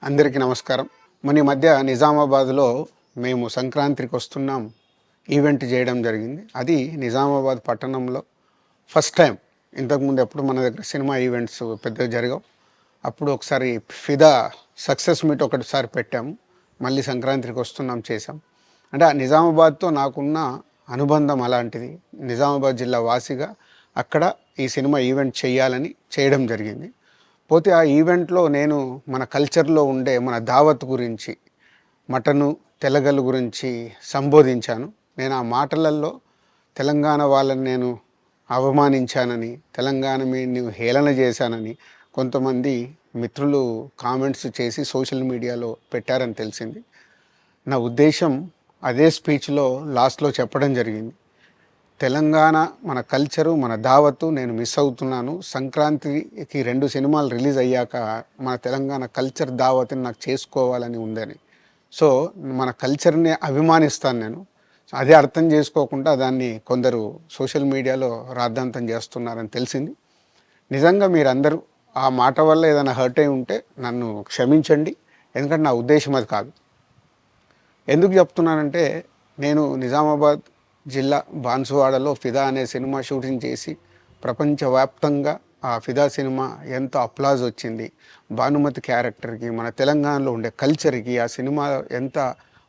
అందరికీ నమస్కారం. మన ఈ మధ్య నిజామాబాద్‌లో మేము సంక్రాంతికి వస్తున్నాం ఈవెంట్ చేయడం జరిగింది. అది నిజామాబాద్ పట్టణంలో ఫస్ట్ టైం. ఇంతకుముందు ఎప్పుడు మన దగ్గర సినిమా ఈవెంట్స్ పెద్దగా జరగవు. అప్పుడు ఒకసారి ఫిదా సక్సెస్ మీట్ ఒకటిసారి పెట్టాము. మళ్ళీ సంక్రాంతికి వస్తున్నాం చేసాం. అంటే ఆ నిజామాబాద్‌తో నాకున్న అనుబంధం అలాంటిది. నిజామాబాద్ జిల్లా వాసిగా అక్కడ ఈ సినిమా ఈవెంట్ చేయాలని చేయడం జరిగింది. పోతే ఆ ఈవెంట్‌లో నేను మన కల్చర్‌లో ఉండే మన దావత్ గురించి, మటను, తెలగలు గురించి సంబోధించాను. నేను ఆ మాటలల్లో తెలంగాణ వాళ్ళని నేను అవమానించానని, తెలంగాణ నేను హేళన చేశానని కొంతమంది మిత్రులు కామెంట్స్ చేసి సోషల్ మీడియాలో పెట్టారని తెలిసింది. నా ఉద్దేశం అదే స్పీచ్‌లో లాస్ట్‌లో చెప్పడం జరిగింది. తెలంగాణ మన కల్చరు, మన దావత్తు నేను మిస్ అవుతున్నాను. సంక్రాంతికి 2 సినిమాలు రిలీజ్ అయ్యాక మన తెలంగాణ కల్చర్ దావత్‌ని నాకు చేసుకోవాలని ఉందని. సో, మన కల్చర్‌ని అభిమానిస్తాను నేను. అదే అర్థం చేసుకోకుండా దాన్ని కొందరు సోషల్ మీడియాలో రాద్ధాంతం చేస్తున్నారని తెలిసింది. నిజంగా మీరందరూ ఆ మాట వల్ల ఏదైనా హర్ట్ అయి ఉంటే నన్ను క్షమించండి. ఎందుకంటే నా ఉద్దేశం అది కాదు. ఎందుకు చెప్తున్నానంటే నేను నిజామాబాద్ జిల్లా బాన్సువాడలో ఫిదా అనే సినిమా షూటింగ్ చేసి ప్రపంచవ్యాప్తంగా ఆ ఫిదా సినిమా ఎంత అప్లాజ్ వచ్చింది. భానుమతి క్యారెక్టర్కి, మన తెలంగాణలో ఉండే కల్చర్కి ఆ సినిమా ఎంత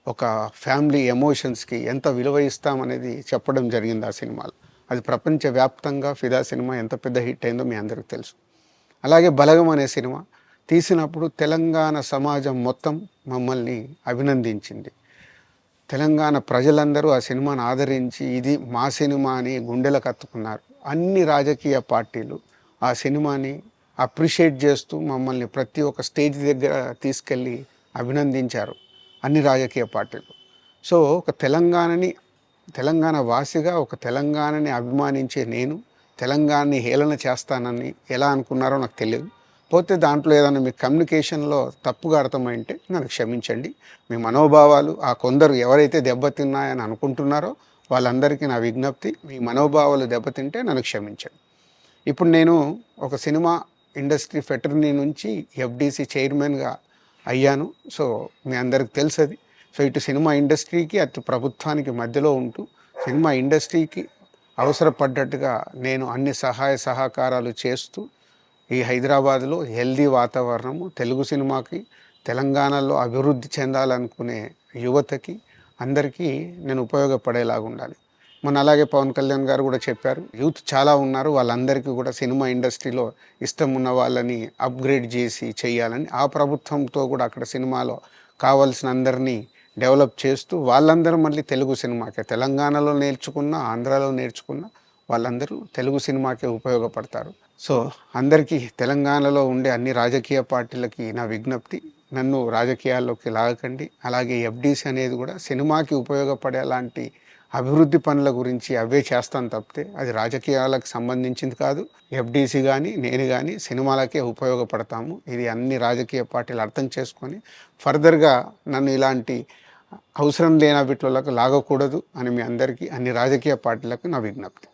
ఒక ఫ్యామిలీ ఎమోషన్స్కి ఎంత విలువ ఇస్తామనేది చెప్పడం జరిగింది ఆ సినిమాలో. అది ప్రపంచవ్యాప్తంగా ఫిదా సినిమా ఎంత పెద్ద హిట్ అయిందో మీ అందరికీ తెలుసు. అలాగే బలగం అనే సినిమా తీసినప్పుడు తెలంగాణ సమాజం మొత్తం మమ్మల్ని అభినందించింది. తెలంగాణ ప్రజలందరూ ఆ సినిమాను ఆదరించి ఇది మా సినిమా అని గుండెలకు హత్తుకున్నారు. అన్ని రాజకీయ పార్టీలు ఆ సినిమాని అప్రిషియేట్ చేస్తూ మమ్మల్ని ప్రతి ఒక్క స్టేజ్ దగ్గర తీసుకెళ్ళి అభినందించారు అన్ని రాజకీయ పార్టీలు. సో ఒక తెలంగాణ వాసిగా ఒక తెలంగాణని అభిమానించే నేను తెలంగాణని హేళన చేస్తానని ఎలా అనుకున్నారో నాకు తెలియదు. పోతే దాంట్లో ఏదైనా మీ కమ్యూనికేషన్లో తప్పుగా అర్థమైంటే నన్ను క్షమించండి. మీ మనోభావాలు ఆ కొందరు ఎవరైతే దెబ్బతిన్నాయని అనుకుంటున్నారో వాళ్ళందరికీ నా విజ్ఞప్తి, మీ మనోభావాలు దెబ్బతింటే నన్ను క్షమించండి. ఇప్పుడు నేను ఒక సినిమా ఇండస్ట్రీ ఫెటర్నీ నుంచి ఎఫ్డీసీ చైర్మన్గా అయ్యాను. సో మీ అందరికి తెలుసది. సో ఇటు సినిమా ఇండస్ట్రీకి అటు ప్రభుత్వానికి మధ్యలో ఉంటూ సినిమా ఇండస్ట్రీకి అవసరపడ్డట్టుగా నేను అన్ని సహాయ సహకారాలు చేస్తూ ఈ హైదరాబాద్లో హెల్దీ వాతావరణము తెలుగు సినిమాకి, తెలంగాణలో అభివృద్ధి చెందాలనుకునే యువతకి అందరికీ నేను ఉపయోగపడేలాగా ఉండాలి. మొన్న అలాగే పవన్ కళ్యాణ్ గారు కూడా చెప్పారు, యూత్ చాలా ఉన్నారు, వాళ్ళందరికీ కూడా సినిమా ఇండస్ట్రీలో ఇష్టం ఉన్న వాళ్ళని అప్గ్రేడ్ చేసి చేయాలని. ఆ ప్రభుత్వంతో కూడా అక్కడ సినిమాలో కావాల్సిన అందరినీ డెవలప్ చేస్తూ వాళ్ళందరూ మళ్ళీ తెలుగు సినిమాకే, తెలంగాణలో నేర్చుకున్న, ఆంధ్రాలో నేర్చుకున్న వాళ్ళందరూ తెలుగు సినిమాకే ఉపయోగపడతారు. సో అందరికీ తెలంగాణలో ఉండే అన్ని రాజకీయ పార్టీలకి నా విజ్ఞప్తి, నన్ను రాజకీయాల్లోకి లాగకండి. అలాగే ఎఫ్డీసీ అనేది కూడా సినిమాకి ఉపయోగపడేలాంటి అభివృద్ధి పనుల గురించి అవే చేస్తాను తప్పితే అది రాజకీయాలకు సంబంధించింది కాదు. ఎఫ్డీసీ కానీ నేను కానీ సినిమాలకే ఉపయోగపడతాము. ఇది అన్ని రాజకీయ పార్టీలు అర్థం చేసుకొని ఫర్దర్గా నన్ను ఇలాంటి అవసరం లేని వీటిలోకి లాగకూడదు అని మీ అందరికీ, అన్ని రాజకీయ పార్టీలకు నా విజ్ఞప్తి.